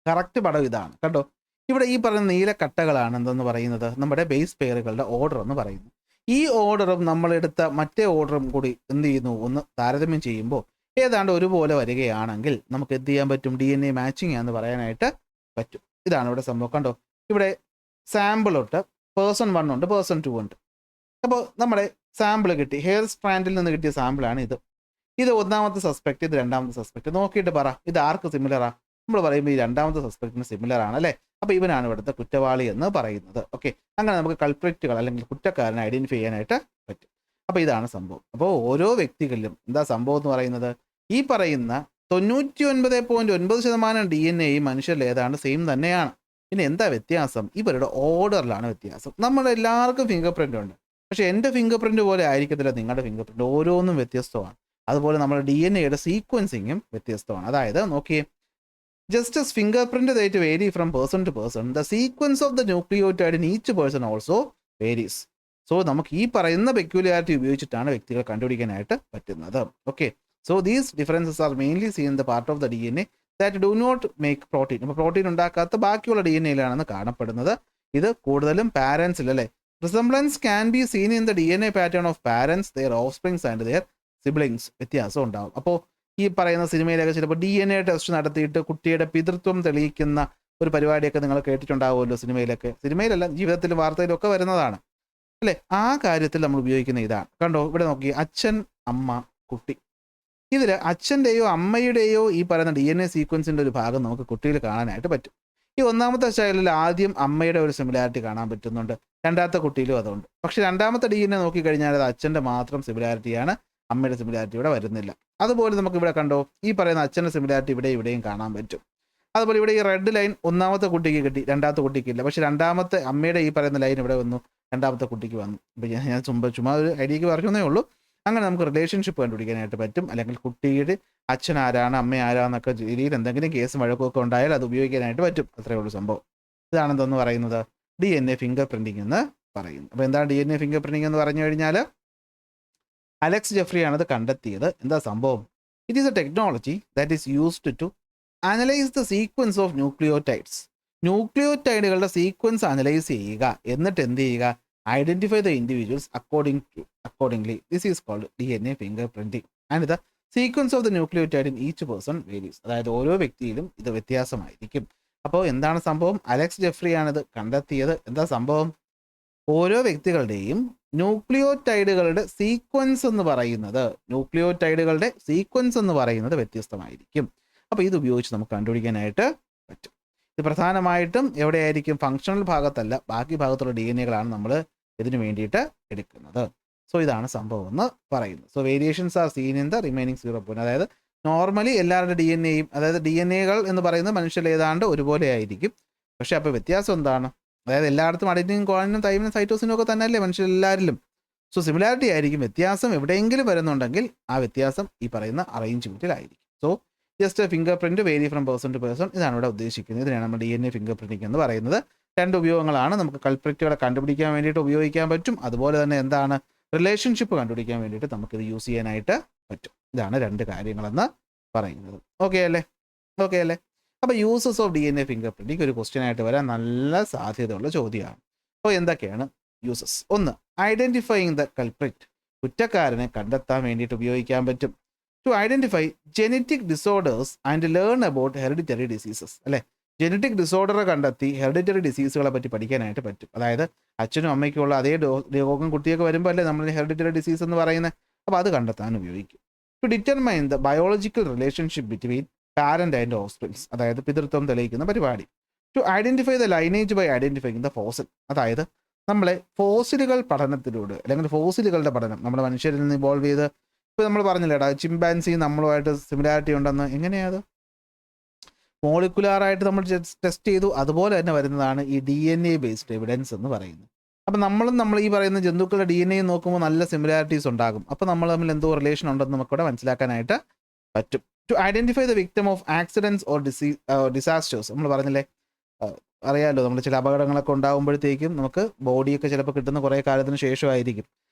കറക്റ്റ് പടം ഇതാണ് കണ്ടോ. ഇവിടെ ഈ പറയുന്ന നീലക്കട്ടകളാണ് എന്തെന്ന് പറയുന്നത്, നമ്മുടെ ബേസ് പെയറുകളുടെ ഓർഡർ എന്ന് പറയുന്നു. ഈ ഓർഡറും നമ്മളെടുത്ത മറ്റേ ഓർഡറും കൂടി എന്ത് ചെയ്യുന്നു, ഒന്ന് താരതമ്യം ചെയ്യുമ്പോൾ ഏതാണ്ട് ഒരുപോലെ വരികയാണെങ്കിൽ നമുക്ക് എന്ത് ചെയ്യാൻ പറ്റും, DNA മാച്ചിങ് എന്ന് പറയാനായിട്ട് പറ്റും. ഇതാണ് ഇവിടെ സംഭവം കണ്ടോ. ഇവിടെ സാമ്പിൾ തൊട്ട് പേഴ്സൺ 1 ഉണ്ട്, പേഴ്സൺ 2 ഉണ്ട്. അപ്പോൾ നമ്മുടെ സാമ്പിൾ കിട്ടി, ഹെയർ സ്ട്രാൻഡിൽ നിന്ന് കിട്ടിയ സാമ്പിളാണ് ഇത്. ഇത് ഒന്നാമത്തെ സസ്പെക്ട്, ഇത് രണ്ടാമത്തെ സസ്പെക്ട്. നോക്കിയിട്ട് പറ ഇത് ആർക്ക് സിമിലറാ? നമ്മൾ പറയുമ്പോൾ ഈ രണ്ടാമത്തെ സസ്പെക്റ്റിന് സിമിലർ ആണ് അല്ലേ. അപ്പോൾ ഇവനാണ് ഇവിടുത്തെ കുറ്റവാളി എന്ന് പറയുന്നത്. ഓക്കെ, അങ്ങനെ നമുക്ക് കൾപ്രിറ്റുകൾ അല്ലെങ്കിൽ കുറ്റക്കാരനെ ഐഡൻറ്റിഫൈ ചെയ്യാനായിട്ട് പറ്റും. അപ്പോൾ ഇതാണ് സംഭവം. അപ്പോൾ ഓരോ വ്യക്തികളിലും എന്താ സംഭവം എന്ന് പറയുന്നത്, ഈ പറയുന്ന 99.9% DNA മനുഷ്യരിൽ ഏതാണ്ട് സെയിം തന്നെയാണ്. പിന്നെ എന്താ വ്യത്യാസം, ഇവരുടെ ഓർഡറിലാണ് വ്യത്യാസം. നമ്മളെല്ലാവർക്കും ഫിംഗർ പ്രിൻ്റ് ഉണ്ട്, പക്ഷേ എൻ്റെ ഫിംഗർ പ്രിൻ്റ് പോലെ ആയിരിക്കത്തില്ല നിങ്ങളുടെ ഫിംഗർ പ്രിൻ്റ്, ഓരോന്നും വ്യത്യസ്തമാണ്. അതുപോലെ നമ്മുടെ DNA-യുടെ സീക്വൻസിങ്ങും വ്യത്യസ്തമാണ്. അതായത് നോക്കിയേ, just as fingerprint that vary from person to person, the sequence of the nucleotide in each person also varies. So നമുക്ക് ഈ പറയുന്ന പെക്യുലാരിറ്റി ഉപയോഗിച്ചിട്ടാണ് വ്യക്തികൾ കണ്ടുപിടിക്കാനായിട്ട് പറ്റുന്നത്. Okay, so these differences are mainly seen in the part of the DNA that do not make protein. അപ്പോൾ protein ഉണ്ടാക്കാത്ത ബാക്കിയുള്ള DNA-യിലാണെന്ന് കാണപ്പെടുന്നത്. ഇത് കൂടുതലും പാരൻസിൽ അല്ലേ. Resemblance can be seen in the DNA pattern of parents, their offsprings and their siblings. വ്യത്യാസം ഉണ്ടാവും. അപ്പോൾ ഈ പറയുന്ന സിനിമയിലൊക്കെ ചിലപ്പോൾ DNA ടെസ്റ്റ് നടത്തിയിട്ട് കുട്ടിയുടെ പിതൃത്വം തെളിയിക്കുന്ന ഒരു പരിപാടിയൊക്കെ നിങ്ങൾ കേട്ടിട്ടുണ്ടാവുമല്ലോ സിനിമയിലൊക്കെ. സിനിമയിലല്ല, ജീവിതത്തിലും വാർത്തയിലും ഒക്കെ വരുന്നതാണ് അല്ലേ. ആ കാര്യത്തിൽ നമ്മൾ ഉപയോഗിക്കുന്ന ഇതാണ് കണ്ടോ. ഇവിടെ നോക്കി, അച്ഛൻ അമ്മ കുട്ടി. ഇതിൽ അച്ഛൻ്റെയോ അമ്മയുടെയോ ഈ പറയുന്ന DNA സീക്വൻസിൻ്റെ ഒരു ഭാഗം നമുക്ക് കുട്ടിയിൽ കാണാനായിട്ട് പറ്റും. ഈ ഒന്നാമത്തെ ചൈൽഡിൽ ആദ്യം അമ്മയുടെ ഒരു സിമിലാരിറ്റി കാണാൻ പറ്റുന്നുണ്ട്, രണ്ടാമത്തെ കുട്ടിയിലും അതുണ്ട്. പക്ഷേ രണ്ടാമത്തെ DNA നോക്കിക്കഴിഞ്ഞാൽ അത് അച്ഛൻ്റെ മാത്രം സിമിലാരിറ്റിയാണ്, അമ്മയുടെ സിമിലാരിറ്റി ഇവിടെ വരുന്നില്ല. അതുപോലെ നമുക്ക് ഇവിടെ കണ്ടോ, ഈ പറയുന്ന അച്ഛൻ്റെ സിമിലാരിറ്റി ഇവിടെയും കാണാൻ പറ്റും. അതുപോലെ ഇവിടെ ഈ റെഡ് ലൈൻ ഒന്നാമത്തെ കുട്ടിക്ക് കിട്ടി, രണ്ടാമത്തെ കുട്ടിക്കില്ല. പക്ഷേ രണ്ടാമത്തെ അമ്മയുടെ ഈ പറയുന്ന ലൈൻ ഇവിടെ വന്നു, രണ്ടാമത്തെ കുട്ടിക്ക് വന്നു. അപ്പോൾ ഞാൻ ചുമ്മാ ഒരു ഐഡിയക്ക് പറഞ്ഞേ ഉള്ളൂ. അങ്ങനെ നമുക്ക് റിലേഷൻഷിപ്പ് കണ്ടുപിടിക്കാനായിട്ട് പറ്റും. അല്ലെങ്കിൽ കുട്ടിയുടെ അച്ഛൻ ആരാണ് അമ്മ ആരാന്നൊക്കെ രീതിയിൽ എന്തെങ്കിലും കേസ് വഴക്കൊക്കെ ഉണ്ടായാൽ അത് ഉപയോഗിക്കാനായിട്ട് പറ്റും. അത്രയേ ഉള്ളൂ സംഭവം. ഇതാണെന്തെന്ന് പറയുന്നത് DNA ഫിംഗർ പ്രിൻറ്റിംഗ് എന്ന് പറയുന്നു. അപ്പോൾ എന്താണ് DNA ഫിംഗർ പ്രിൻറ്റിംഗ് എന്ന് പറഞ്ഞു കഴിഞ്ഞാൽ, അലക്സ് ജെഫ്രിയാണ് ഇത് കണ്ടെത്തിയത്. എന്താ സംഭവം, it is a technology that is used to analyse the sequence of nucleotides. ന്യൂക്ലിയോടൈഡുകളുടെ സീക്വൻസ് അനലൈസ് ചെയ്യുക, എന്നിട്ട് എന്ത് ചെയ്യുക, identify the individuals accordingly. This is called DNA fingerprinting and the sequence of the nucleotide in each person varies. അതായത് ഓരോ വ്യക്തിയിലും ഇത് വ്യത്യാസമായിരിക്കും. അപ്പോൾ എന്താണ് സംഭവം, അലക്സ് ജെഫ്രിയാണിത് കണ്ടെത്തിയത്. എന്താ സംഭവം, ഓരോ വ്യക്തികളുടെയും ന്യൂക്ലിയോടൈഡുകളുടെ സീക്വൻസ് എന്ന് പറയുന്നത് വ്യത്യസ്തമായിരിക്കും. അപ്പോൾ ഇത് ഉപയോഗിച്ച് നമുക്ക് കണ്ടുപിടിക്കാനായിട്ട് പറ്റും. ഇത് പ്രധാനമായിട്ടും എവിടെയായിരിക്കും, ഫങ്ഷണൽ ഭാഗത്തല്ല, ബാക്കി ഭാഗത്തുള്ള DNA-കളാണ് നമ്മൾ ഇതിനു വേണ്ടിയിട്ട് എടുക്കുന്നത്. സോ ഇതാണ് സംഭവം എന്ന് പറയുന്നത്. So variations are seen in the remaining 0. അതായത് നോർമലി എല്ലാവരുടെ DNA-യും, അതായത് DNA-കൾ എന്ന് പറയുന്നത് മനുഷ്യരിൽ ഏതാണ്ട് ഒരുപോലെ ആയിരിക്കും. പക്ഷേ അപ്പോൾ വ്യത്യാസം എന്താണ്, അതായത് എല്ലായിടത്തും അഡിനിനും കോളിനും തൈമിനും സൈറ്റോസിനും ഒക്കെ തന്നെയല്ലേ മനുഷ്യരെല്ലാവരിലും. സോ സിമിലാരിറ്റി ആയിരിക്കും, വ്യത്യാസം എവിടെയെങ്കിലും വരുന്നുണ്ടെങ്കിൽ ആ വ്യത്യാസം ഈ പറയുന്ന അറേഞ്ച്മെൻറ്റിലായിരിക്കും. So just fingerprint vary from person to person. ഇതാണ് ഇവിടെ ഉദ്ദേശിക്കുന്നത്. ഇതിനാണ് നമ്മൾ DNA ഫിംഗർ പ്രിൻറ്റിംഗ് എന്ന് പറയുന്നത്. 2 ഉപയോഗങ്ങളാണ്. നമുക്ക് കൾപ്രിറ്റുകളെ കണ്ടുപിടിക്കാൻ വേണ്ടിയിട്ട് ഉപയോഗിക്കാൻ പറ്റും. അതുപോലെ തന്നെ എന്താണ് റിലേഷൻഷിപ്പ് കണ്ടുപിടിക്കാൻ വേണ്ടിയിട്ട് നമുക്കിത് യൂസ് ചെയ്യാനായിട്ട് പറ്റും. ഇതാണ് 2 കാര്യങ്ങളെന്ന് പറയുന്നത്. ഓക്കെ അല്ലേ? അപ്പോൾ uses of DNA fingerprinting ഒരു ക്വസ്റ്റ്യൻ ആയിട്ട് വരാൻ നല്ല സാധ്യതയുള്ള ചോദ്യമാണ്. അപ്പോൾ എന്തൊക്കെയാണ് യൂസസ്? 1, identifying the culprit. കുറ്റക്കാരനെ കണ്ടെത്താൻ വേണ്ടിയിട്ട് ഉപയോഗിക്കാൻ പറ്റും. To identify genetic disorders and learn about hereditary diseases. അല്ലേ, ജെനറ്റിക് ഡിസോർഡറെ കണ്ടെത്തി ഹെറിഡിറ്ററി ഡിസീസുകളെ പറ്റി പഠിക്കാനായിട്ട് പറ്റും. അതായത് അച്ഛനും അമ്മയ്ക്കുള്ള അതേ രോഗം കുട്ടിയൊക്കെ വരുമ്പോൾ അല്ലേ നമ്മൾ ഹെറിഡിറ്ററി ഡിസീസ് എന്ന് പറയുന്നത്. അപ്പോൾ അത് കണ്ടെത്താൻ ഉപയോഗിക്കും. To determine the biological relationship between parent and offsprings. അതായത് പിതൃത്വം തെളിയിക്കുന്ന പരിപാടി. To identify the lineage by identifying the fossil. അതായത് നമ്മളെ ഫോസിലുകൾ പഠനത്തിലൂടെ അല്ലെങ്കിൽ ഫോസിലുകളുടെ പഠനം നമ്മുടെ മനുഷ്യരിൽ നിന്ന് ഇവോൾവ് ചെയ്ത്, ഇപ്പോൾ നമ്മൾ പറഞ്ഞില്ലേടാ ചിമ്പാൻസി നമ്മളുമായിട്ട് സിമിലാരിറ്റി ഉണ്ടെന്ന്. എങ്ങനെയാണ്? മോളിക്കുലാറായിട്ട് നമ്മൾ ടെസ്റ്റ് ചെയ്തു. അതുപോലെ തന്നെ വരുന്നതാണ് ഈ DNA ബേസ്ഡ് എവിഡൻസ് എന്ന് പറയുന്നത്. അപ്പം നമ്മൾ ഈ പറയുന്ന ജന്തുക്കളുടെ DNA നോക്കുമ്പോൾ നല്ല സിമിലാരിറ്റീസ് ഉണ്ടാകും. അപ്പോൾ നമ്മൾ തമ്മിൽ എന്തോ റിലേഷൻ ഉണ്ടെന്ന് നമുക്കിവിടെ മനസ്സിലാക്കാനായിട്ട് പറ്റും. To identify the victim of accidents or disasters. നമ്മൾ പറഞ്ഞില്ലേ, അറിയാമല്ലോ, നമ്മൾ ചില അപകടങ്ങളൊക്കെ ഉണ്ടാകുമ്പോഴത്തേക്കും നമുക്ക് ബോഡിയൊക്കെ ചിലപ്പോൾ കിട്ടുന്ന കുറേ കാലത്തിന് ശേഷമായിരിക്കും.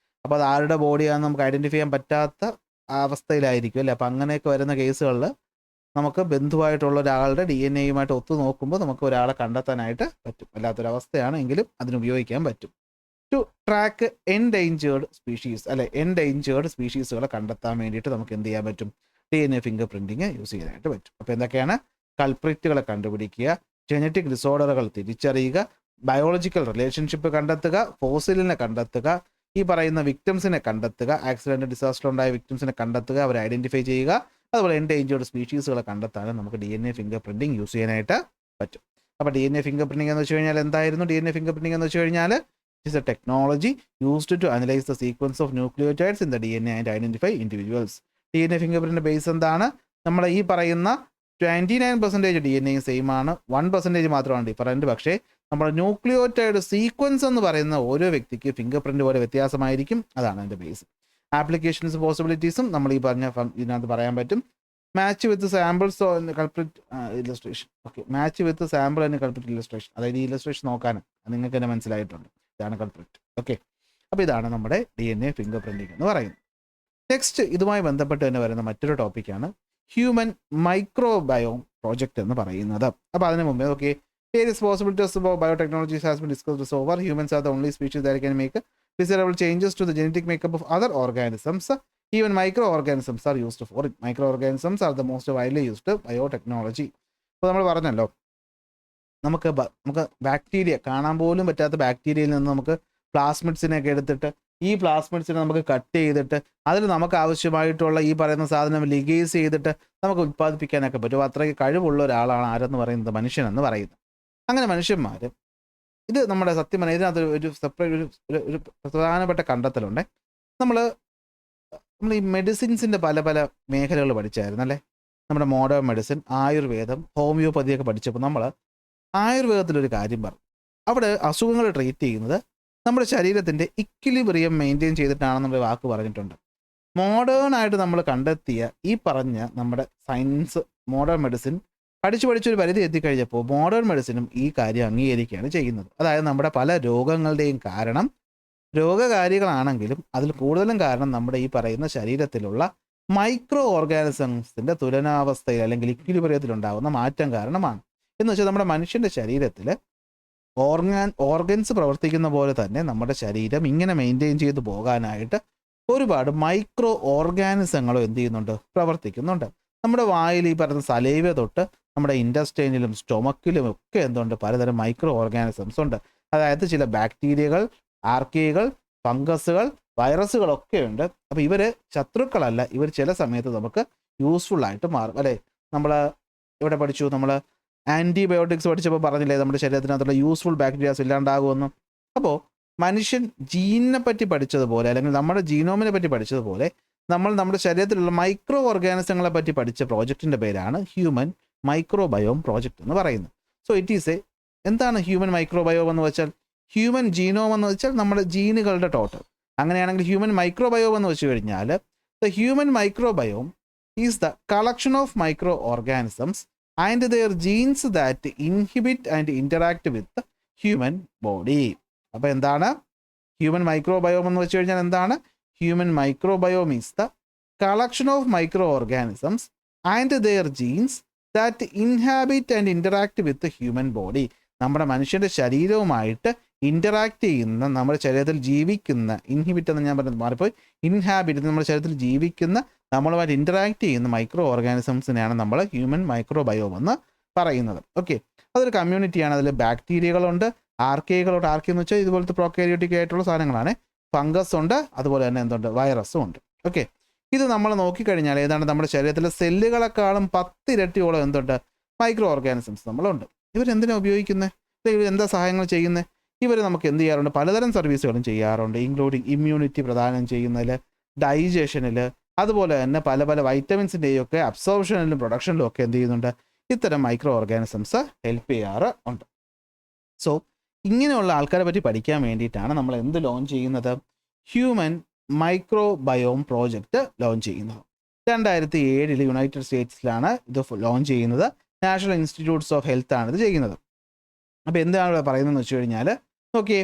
അപ്പോൾ അത് ആരുടെ ബോഡിയാണെന്ന് നമുക്ക് ഐഡൻറ്റിഫൈ ചെയ്യാൻ പറ്റാത്ത അവസ്ഥയിലായിരിക്കും അല്ലേ. അപ്പോൾ അങ്ങനെയൊക്കെ വരുന്ന കേസുകളിൽ നമുക്ക് ബന്ധുവായിട്ടുള്ള ഒരാളുടെ DNA ഒത്തു നോക്കുമ്പോൾ നമുക്ക് ഒരാളെ കണ്ടെത്താനായിട്ട് പറ്റും. അല്ലാത്തൊരവസ്ഥയാണ് എങ്കിലും അതിനുപയോഗിക്കാൻ പറ്റും. To track endangered species. അല്ലെ, എൻഡേഞ്ചേർഡ് സ്പീഷീസുകളെ കണ്ടെത്താൻ വേണ്ടിയിട്ട് നമുക്ക് എന്ത് ചെയ്യാൻ പറ്റും? DNA ഫിംഗർ പ്രിൻറ്റിങ് യൂസ് ചെയ്യാനായിട്ട് പറ്റും. അപ്പോൾ എന്തൊക്കെയാണ്? കൾപ്രിറ്റുകളെ കണ്ടുപിടിക്കുക, ജെനറ്റിക് ഡിസോർഡറുകൾ തിരിച്ചറിയുക, ബയോളജിക്കൽ റിലേഷൻഷിപ്പ് കണ്ടെത്തുക, ഫോസിലിനെ കണ്ടെത്തുക, ഈ പറയുന്ന വിക്ടിംസിനെ കണ്ടെത്തുക, ആക്സിഡൻറ്റ് ഡിസാസ്റ്റർ ഉണ്ടായ വിക്ടിംസിനെ കണ്ടെത്തുക, അവരെ ഐഡൻറ്റിഫൈ ചെയ്യുക, അതുപോലെ എൻഡേഞ്ചേർഡ് സ്പീഷീസുകളെ കണ്ടെത്താനും നമുക്ക് DNA ഫിംഗർ പ്രിൻറ്റിംഗ് യൂസ് ചെയ്യാനായിട്ട് പറ്റും. അപ്പോൾ DNA ഫിംഗർ പ്രിൻറ്റിംഗ് എന്ന് വെച്ച് കഴിഞ്ഞാൽ എന്തായിരുന്നു? DNA ഫിംഗർ പ്രിൻറ്റിംഗ് എന്ന് വെച്ച് കഴിഞ്ഞാൽ it's a technology used to analyse the sequence of nucleotides in the DNA and identify individuals. DNA ഫിംഗർ പ്രിൻറ്റിൻ്റെ ബേസ് എന്താണ്? നമ്മൾ ഈ പറയുന്ന 29% DNA സെയിം ആണ്, 1% മാത്രമാണ് ഡിഫറൻറ്റ്. പക്ഷേ നമ്മുടെ ന്യൂക്ലിയോടൈഡ് സീക്വൻസ് എന്ന് പറയുന്ന ഓരോ വ്യക്തിക്ക് ഫിംഗർ പ്രിൻറ്റ് പോലെ വ്യത്യാസമായിരിക്കും. അതാണ് അതിൻ്റെ ബേസ്. ആപ്ലിക്കേഷൻസ് പോസിബിലിറ്റീസും നമ്മൾ ഈ പറഞ്ഞ ഇതിനകത്ത് പറയാൻ പറ്റും. Match with samples culprit illustration. Okay, match with sample and culprit illustration. അതായത് ഈ ഇല്ലസ്ട്രേഷൻ നോക്കാൻ നിങ്ങൾക്ക് തന്നെ മനസ്സിലായിട്ടുണ്ട്. ഇതാണ് കൾപ്രിറ്റ്. ഓക്കെ, അപ്പോൾ ഇതാണ് നമ്മുടെ DNA ഫിംഗർ പ്രിൻറ്റിംഗ് എന്ന് പറയുന്നത്. നെക്സ്റ്റ് ഇതുമായി ബന്ധപ്പെട്ട് തന്നെ വരുന്ന മറ്റൊരു ടോപ്പിക്കാണ് ഹ്യൂമൻ മൈക്രോബയോം പ്രോജക്റ്റ് എന്ന് പറയുന്നത്. അപ്പോൾ അതിന് മുമ്പേ okay, various possibilities about biotechnologies has been discussed so far. Humans are the only species that can make desirable changes to the genetic makeup of other organisms. Even microorganisms are used for it. Microorganisms are the most widely used biotechnology. അപ്പോൾ നമ്മൾ പറഞ്ഞല്ലോ, നമുക്ക് bacteria, കാണാൻ പോലും പറ്റാത്ത ബാക്ടീരിയയിൽ നിന്ന് നമുക്ക് പ്ലാസ്മിഡ്സിനെയൊക്കെ എടുത്തിട്ട് ഈ പ്ലാസ്മിഡ്സിനെ നമുക്ക് കട്ട് ചെയ്തിട്ട് അതിൽ നമുക്ക് ആവശ്യമായിട്ടുള്ള ഈ പറയുന്ന സാധനം ലിഗേസ് ചെയ്തിട്ട് നമുക്ക് ഉത്പാദിപ്പിക്കാനൊക്കെ പറ്റും. അത്രയ്ക്ക് കഴിവുള്ള ഒരാളാണ് ആരെന്ന് പറയുന്നത്? മനുഷ്യനെന്ന് പറയുന്നത്. അങ്ങനെ മനുഷ്യന്മാർ, ഇത് നമ്മുടെ സത്യം പറഞ്ഞാൽ ഇതിനകത്ത് ഒരു സെപ്പറേറ്റ് ഒരു പ്രധാനപ്പെട്ട കണ്ടെത്തലുണ്ട്. നമ്മൾ ഈ മെഡിസിൻസിൻ്റെ പല പല മേഖലകൾ പഠിച്ചായിരുന്നു അല്ലേ. നമ്മുടെ മോഡേൺ മെഡിസിൻ, ആയുർവേദം, ഹോമിയോപ്പതിയൊക്കെ പഠിച്ചപ്പോൾ നമ്മൾ ആയുർവേദത്തിലൊരു കാര്യം പറഞ്ഞു. അവിടെ അസുഖങ്ങൾ ട്രീറ്റ് ചെയ്യുന്നത് നമ്മുടെ ശരീരത്തിൻ്റെ ഇക്വിലിബ്രിയം മെയിൻറ്റെയിൻ ചെയ്തിട്ടാണെന്നുള്ള വാക്ക് പറഞ്ഞിട്ടുണ്ട്. മോഡേൺ ആയിട്ട് നമ്മൾ കണ്ടെത്തിയ ഈ പറഞ്ഞ നമ്മുടെ സയൻസ്, മോഡേൺ മെഡിസിൻ പഠിച്ചൊരു പരിധി എത്തിക്കഴിഞ്ഞപ്പോൾ മോഡേൺ മെഡിസിനും ഈ കാര്യം അംഗീകരിക്കുകയാണ് ചെയ്യുന്നത്. അതായത് നമ്മുടെ പല രോഗങ്ങളുടെയും കാരണം രോഗകാരികളാണെങ്കിലും അതിൽ കൂടുതലും കാരണം നമ്മുടെ ഈ പറയുന്ന ശരീരത്തിലുള്ള മൈക്രോ ഓർഗാനിസംസിൻ്റെ തുലനാവസ്ഥയിൽ അല്ലെങ്കിൽ ഇക്വിലിബ്രിയത്തിലുണ്ടാകുന്ന മാറ്റം കാരണമാണ്. എന്ന് വെച്ചാൽ നമ്മുടെ മനുഷ്യൻ്റെ ശരീരത്തിൽ ഓർഗൻസ് പ്രവർത്തിക്കുന്ന പോലെ തന്നെ നമ്മുടെ ശരീരം ഇങ്ങനെ മെയിൻറ്റെയിൻ ചെയ്ത് പോകാനായിട്ട് ഒരുപാട് മൈക്രോ ഓർഗാനിസങ്ങളും എന്ത് ചെയ്യുന്നുണ്ട്? പ്രവർത്തിക്കുന്നുണ്ട്. നമ്മുടെ വായിൽ ഈ പറയുന്ന സലൈവ തൊട്ട് നമ്മുടെ ഇൻറ്റസ്റ്റൈനിലും സ്റ്റൊമക്കിലും ഒക്കെ എന്തുണ്ട്? പലതരം മൈക്രോ ഓർഗാനിസംസ് ഉണ്ട്. അതായത് ചില ബാക്ടീരിയകൾ, ആർക്കിയകൾ, ഫംഗസുകൾ, വൈറസുകളൊക്കെ ഉണ്ട്. അപ്പോൾ ഇവർ ശത്രുക്കളല്ല, ഇവർ ചില സമയത്ത് നമുക്ക് യൂസ്ഫുള്ളായിട്ട് മാറും അല്ലേ. നമ്മൾ ഇവിടെ പഠിച്ചു, നമ്മൾ ആൻറ്റിബയോട്ടിക്സ് പഠിച്ചപ്പോൾ പറഞ്ഞില്ലേ നമ്മുടെ ശരീരത്തിനകത്തുള്ള യൂസ്ഫുൾ ബാക്ടീരിയാസ് ഇല്ലാണ്ടാകുമെന്നും. അപ്പോൾ മനുഷ്യൻ ജീനിനെ പറ്റി പഠിച്ചതുപോലെ അല്ലെങ്കിൽ നമ്മുടെ ജീനോമിനെ പറ്റി പഠിച്ചതുപോലെ നമ്മൾ നമ്മുടെ ശരീരത്തിലുള്ള മൈക്രോ ഓർഗാനിസങ്ങളെ പറ്റി പഠിച്ച പ്രോജക്റ്റിൻ്റെ പേരാണ് ഹ്യൂമൻ മൈക്രോബയോം പ്രോജക്റ്റ് എന്ന് പറയുന്നത്. സോ ഇറ്റ് ഈസ് എന്താണ് ഹ്യൂമൻ മൈക്രോബയോം എന്ന് വെച്ചാൽ? ഹ്യൂമൻ ജീനോം എന്ന് വെച്ചാൽ നമ്മുടെ ജീനുകളുടെ ടോട്ടൽ. അങ്ങനെയാണെങ്കിൽ ഹ്യൂമൻ മൈക്രോബയോം എന്ന് വെച്ച് കഴിഞ്ഞാൽ the human microbiome is the collection of micro organisms and their genes that inhibit and interact with human body. അപ്പോൾ എന്താണ് ഹ്യൂമൻ മൈക്രോബയോം എന്ന് വെച്ച് കഴിഞ്ഞാൽ എന്താണ്? Human microbiome is the collection of micro organisms and their genes that inhabit and interact with human body. നമ്മുടെ മനുഷ്യൻ്റെ ശരീരവുമായിട്ട് interact ചെയ്യുന്ന, നമ്മുടെ ശരീരത്തിൽ ജീവിക്കുന്ന, ഇൻഹിബിറ്റ് എന്ന് ഞാൻ പറഞ്ഞത് മാറിപ്പോയി, ഇൻഹാബിറ്റ്, നമ്മുടെ ശരീരത്തിൽ ജീവിക്കുന്ന, നമ്മളുമായിട്ട് ഇൻറ്ററാക്ട് ചെയ്യുന്ന മൈക്രോ ഓർഗാനിസംസിനെയാണ് നമ്മൾ ഹ്യൂമൻ മൈക്രോബയോം എന്ന് പറയുന്നത്. ഓക്കെ, അതൊരു കമ്മ്യൂണിറ്റിയാണ്. അതിൽ ബാക്ടീരിയകളുണ്ട്, ആർക്കിയകളുണ്ട്. ആർക്കി എന്ന് വെച്ചാൽ ഇതുപോലത്തെ പ്രോകാരിയോട്ടിക് ആയിട്ടുള്ള സാധനങ്ങളാണ്. ഫംഗസ് ഉണ്ട്, അതുപോലെ തന്നെ എന്തുണ്ട്, വൈറസും ഉണ്ട്. ഓക്കെ, ഇത് നമ്മൾ നോക്കിക്കഴിഞ്ഞാൽ ഏതാണ് നമ്മുടെ ശരീരത്തിലെ സെല്ലുകളെക്കാളും 10 ഇരട്ടിയോളം എന്തുണ്ട്, മൈക്രോ ഓർഗാനിസംസ് നമ്മളുണ്ട്. ഇവരെന്തിനാണ് ഉപയോഗിക്കുന്നത്? ഇവർ എന്താ സഹായങ്ങൾ ചെയ്യുന്നത്? ഇവർ നമുക്ക് എന്ത് ചെയ്യാറുണ്ട്? പലതരം സർവീസുകളും ചെയ്യാറുണ്ട്, ഇൻക്ലൂഡിങ് ഇമ്മ്യൂണിറ്റി പ്രദാനം ചെയ്യുന്നതിൽ, ഡൈജഷനിൽ, അതുപോലെ തന്നെ പല പല വൈറ്റമിൻസിൻ്റെയും ഒക്കെ അബ്സോർപ്ഷനിലും പ്രൊഡക്ഷനിലും ഒക്കെ എന്ത് ചെയ്യുന്നുണ്ട്, ഇത്തരം മൈക്രോ ഓർഗാനിസംസ് ഹെൽപ്പ് ചെയ്യാറ് ഉണ്ട്. സോ ഇങ്ങനെയുള്ള ആൾക്കാരെ പറ്റി പഠിക്കാൻ വേണ്ടിയിട്ടാണ് നമ്മൾ എന്ത് ലോഞ്ച് ചെയ്യുന്നത്? ഹ്യൂമൻ മൈക്രോബയോം പ്രോജക്റ്റ് ലോഞ്ച് ചെയ്യുന്നത്. 2007 യുണൈറ്റഡ് സ്റ്റേറ്റ്സിലാണ് ഇത് ലോഞ്ച് ചെയ്യുന്നത്. നാഷണൽ ഇൻസ്റ്റിറ്റ്യൂട്ട്സ് ഓഫ് ഹെൽത്ത് ആണ് ഇത് ചെയ്യുന്നത്. അപ്പോൾ എന്താണ് ഇവിടെ പറയുന്നതെന്ന് വെച്ച് കഴിഞ്ഞാൽ, നോക്കിയേ,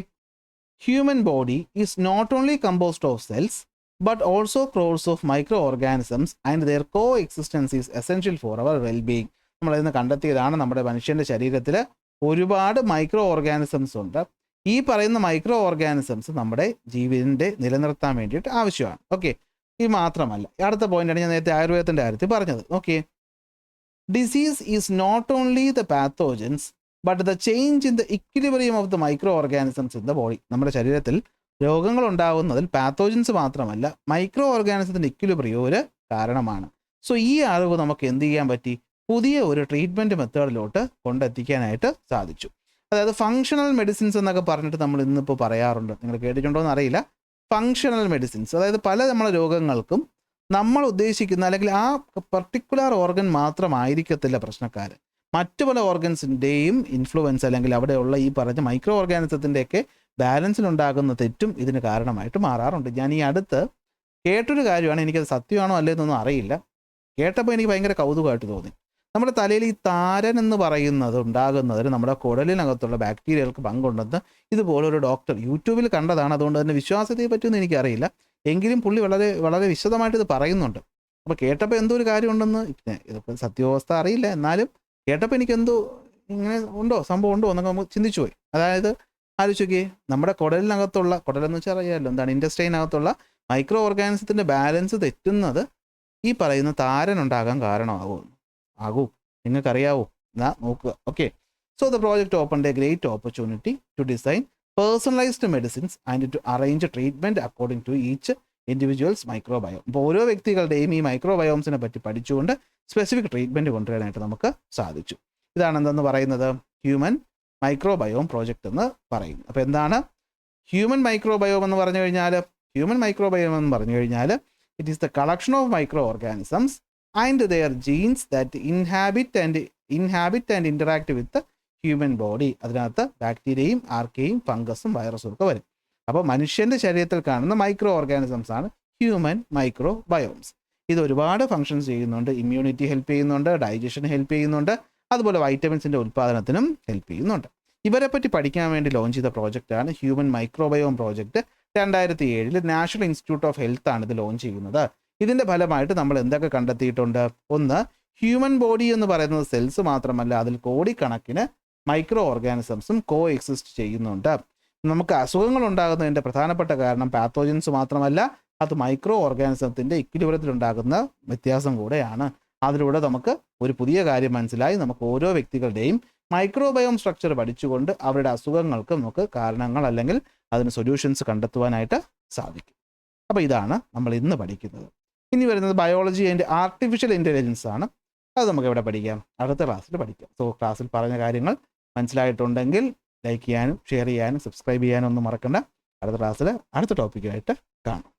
human body is not only composed of cells but also crores of micro organisms and their co existence is essential for our wellbeing. നമ്മളിന്ന് കണ്ടെത്തിയതാണ്, നമ്മുടെ മനുഷ്യൻ്റെ ശരീരത്തിൽ ഒരുപാട് മൈക്രോ ഓർഗാനിസംസ് ഉണ്ട്. ഈ പറയുന്ന മൈക്രോ ഓർഗാനിസംസ് നമ്മുടെ ജീവൻ്റെ നിലനിർത്താൻ വേണ്ടിയിട്ട് ആവശ്യമാണ്. ഓക്കെ, ഇത് മാത്രമല്ല, അടുത്ത പോയിന്റാണ് ഞാൻ നേരത്തെ ആയുർവേദത്തിൻ്റെ കാര്യത്തിൽ പറഞ്ഞത്. Okay, disease is not only the pathogens but the change in the equilibrium of the micro organisms in the body. നമ്മുടെ ശരീരത്തിൽ രോഗങ്ങൾ ഉണ്ടാകുന്നതിൽ പാത്തോജൻസ് മാത്രമല്ല, മൈക്രോ ഓർഗാനിസത്തിൻ്റെ ഇക്വിലിബ്രിയം ഒരു കാരണമാണ്. സോ ഈ അറിവ് നമുക്ക് എന്ത് ചെയ്യാൻ പറ്റി? പുതിയ ഒരു ട്രീറ്റ്മെൻറ്റ് മെത്തേഡിലോട്ട് കൊണ്ടെത്തിക്കാനായിട്ട് സാധിച്ചു. അതായത് ഫങ്ഷണൽ മെഡിസിൻസ് എന്നൊക്കെ പറഞ്ഞിട്ട് നമ്മൾ ഇന്നിപ്പോൾ പറയാറുണ്ട്, നിങ്ങൾ കേട്ടിട്ടുണ്ടോ എന്ന് അറിയില്ല. ഫങ്ഷണൽ മെഡിസിൻസ്, അതായത് പല നമ്മളെ രോഗങ്ങൾക്കും നമ്മൾ ഉദ്ദേശിക്കുന്ന അല്ലെങ്കിൽ ആ പർട്ടിക്കുലർ ഓർഗൻ മാത്രമായിരിക്കത്തില്ല പ്രശ്നക്കാർ, മറ്റു പല ഓർഗൻസിൻ്റെയും ഇൻഫ്ലുവൻസ് അല്ലെങ്കിൽ അവിടെയുള്ള ഈ പറഞ്ഞ മൈക്രോ ഓർഗാനിസത്തിൻ്റെയൊക്കെ ബാലൻസിലുണ്ടാകുന്ന തെറ്റും ഇതിന് കാരണമായിട്ട് മാറാറുണ്ട്. ഞാൻ ഈ അടുത്ത് കേട്ടൊരു കാര്യമാണ്, എനിക്കത് സത്യമാണോ അല്ലേന്നൊന്നും അറിയില്ല. കേട്ടപ്പോൾ എനിക്ക് ഭയങ്കര കൗതുകമായിട്ട് തോന്നി. നമ്മുടെ തലയിൽ ഈ താരൻ എന്ന് പറയുന്നത് ഉണ്ടാകുന്നതിന് നമ്മുടെ കുടലിനകത്തുള്ള ബാക്ടീരിയകൾക്ക് പങ്കുണ്ടെന്ന് ഇതുപോലൊരു ഡോക്ടർ യൂട്യൂബിൽ കണ്ടതാണ്. അതുകൊണ്ട് തന്നെ വിശ്വാസത്തെ പറ്റിയൊന്നും എനിക്കറിയില്ല, എങ്കിലും പുള്ളി വളരെ വളരെ വിശദമായിട്ട് ഇത് പറയുന്നുണ്ട്. അപ്പോൾ കേട്ടപ്പോൾ എന്തോ ഒരു കാര്യമുണ്ടെന്ന്, ഇതൊക്കെ സത്യാവസ്ഥ അറിയില്ല, എന്നാലും കേട്ടപ്പോൾ എനിക്കെന്തോ ഇങ്ങനെ ഉണ്ടോ, സംഭവം ഉണ്ടോ എന്നൊക്കെ നമുക്ക് ചിന്തിച്ചു പോയി. അതായത് ആലോചിക്കേ, നമ്മുടെ കുടലിനകത്തുള്ള, കുടലെന്ന് വെച്ചാൽ അറിയാമല്ലോ എന്താണ്, ഇൻഡസ്ട്രൈനകത്തുള്ള മൈക്രോ ഓർഗാനിസത്തിൻ്റെ ബാലൻസ് തെറ്റുന്നത് ഈ പറയുന്ന താരൻ ഉണ്ടാകാൻ ആകൂ നിങ്ങൾക്കറിയാവോ? എന്നാ നോക്കുക. Okay, so the project opened a great opportunity to design personalised medicines and to arrange treatment according to each individuals microbiome. അപ്പോൾ ഓരോ വ്യക്തികളുടെയും ഈ മൈക്രോബയോംസിനെ പറ്റി പഠിച്ചുകൊണ്ട് സ്പെസിഫിക് ട്രീറ്റ്മെൻറ്റ് കൊണ്ടുവരാനായിട്ട് നമുക്ക് സാധിച്ചു. ഇതാണ് എന്തെന്ന് പറയുന്നത്, ഹ്യൂമൻ മൈക്രോബയോം പ്രോജക്റ്റ് എന്ന് പറയുന്നു. അപ്പോൾ എന്താണ് ഹ്യൂമൻ മൈക്രോബയോം എന്ന് പറഞ്ഞു കഴിഞ്ഞാൽ? ഹ്യൂമൻ മൈക്രോബയോം എന്ന് പറഞ്ഞു കഴിഞ്ഞാൽ it is the collection of micro organisms and their genes that inhabit and interact with human body. അതിനകത്ത് ബാക്ടീരിയയും ആർക്കിയയും ഫംഗസും വൈറസും ഒക്കെ വരും. അപ്പോൾ മനുഷ്യൻ്റെ ശരീരത്തിൽ കാണുന്ന മൈക്രോ ഓർഗാനിസംസ് ആണ് ഹ്യൂമൻ മൈക്രോബയോംസ്. ഇത് ഒരുപാട് ഫങ്ഷൻസ് ചെയ്യുന്നുണ്ട്. ഇമ്മ്യൂണിറ്റി ഹെൽപ്പ് ചെയ്യുന്നുണ്ട്, ഡൈജഷൻ ഹെൽപ്പ് ചെയ്യുന്നുണ്ട്, അതുപോലെ വൈറ്റമിൻസിൻ്റെ ഉൽപ്പാദനത്തിനും ഹെൽപ്പ് ചെയ്യുന്നുണ്ട്. ഇവരെ പറ്റി പഠിക്കാൻ വേണ്ടി ലോഞ്ച് ചെയ്ത പ്രോജക്റ്റാണ് human microbiome project. 2007 national institute of health ആണ് ഇത് ലോഞ്ച് ചെയ്യുന്നത്. ഇതിൻ്റെ ഫലമായിട്ട് നമ്മൾ എന്തൊക്കെ കണ്ടെത്തിയിട്ടുണ്ട്? ഒന്ന്, ഹ്യൂമൻ ബോഡി എന്ന് പറയുന്നത് സെൽസ് മാത്രമല്ല, അതിൽ കോടിക്കണക്കിന് മൈക്രോ ഓർഗാനിസംസും കോ എക്സിസ്റ്റ് ചെയ്യുന്നുണ്ട്. നമുക്ക് അസുഖങ്ങൾ ഉണ്ടാകുന്നതിൻ്റെ പ്രധാനപ്പെട്ട കാരണം പാത്തോജൻസ് മാത്രമല്ല, അത് മൈക്രോ ഓർഗാനിസത്തിൻ്റെ ഇക്വിലിബ്രിയത്തിലുണ്ടാകുന്ന വ്യത്യാസം കൂടെയാണ്. അതിലൂടെ നമുക്ക് ഒരു പുതിയ കാര്യം മനസ്സിലായി, നമുക്ക് ഓരോ വ്യക്തികളുടെയും മൈക്രോബയോം സ്ട്രക്ചർ പഠിച്ചുകൊണ്ട് അവരുടെ അസുഖങ്ങൾക്ക് നമുക്ക് കാരണങ്ങൾ അല്ലെങ്കിൽ അതിന് സൊല്യൂഷൻസ് കണ്ടെത്തുവാനായിട്ട് സാധിക്കും. അപ്പോൾ ഇതാണ് നമ്മൾ ഇന്ന് പഠിക്കുന്നത്. ഇനി വരുന്നത് ബയോളജി ആൻഡ് ആർട്ടിഫിഷ്യൽ ഇൻ്റലിജൻസ് ആണ്. അത് നമുക്ക് എവിടെ പഠിക്കാം? അടുത്ത ക്ലാസ്സിൽ പഠിക്കാം. സോ ക്ലാസ്സിൽ പറഞ്ഞ കാര്യങ്ങൾ മനസ്സിലായിട്ടുണ്ടെങ്കിൽ ലൈക്ക് ചെയ്യാനും ഷെയർ ചെയ്യാനും സബ്സ്ക്രൈബ് ചെയ്യാനും ഒന്നും മറക്കണ്ട. അടുത്ത ക്ലാസ്സിൽ അടുത്ത ടോപ്പിക്കായിട്ട് കാണാം.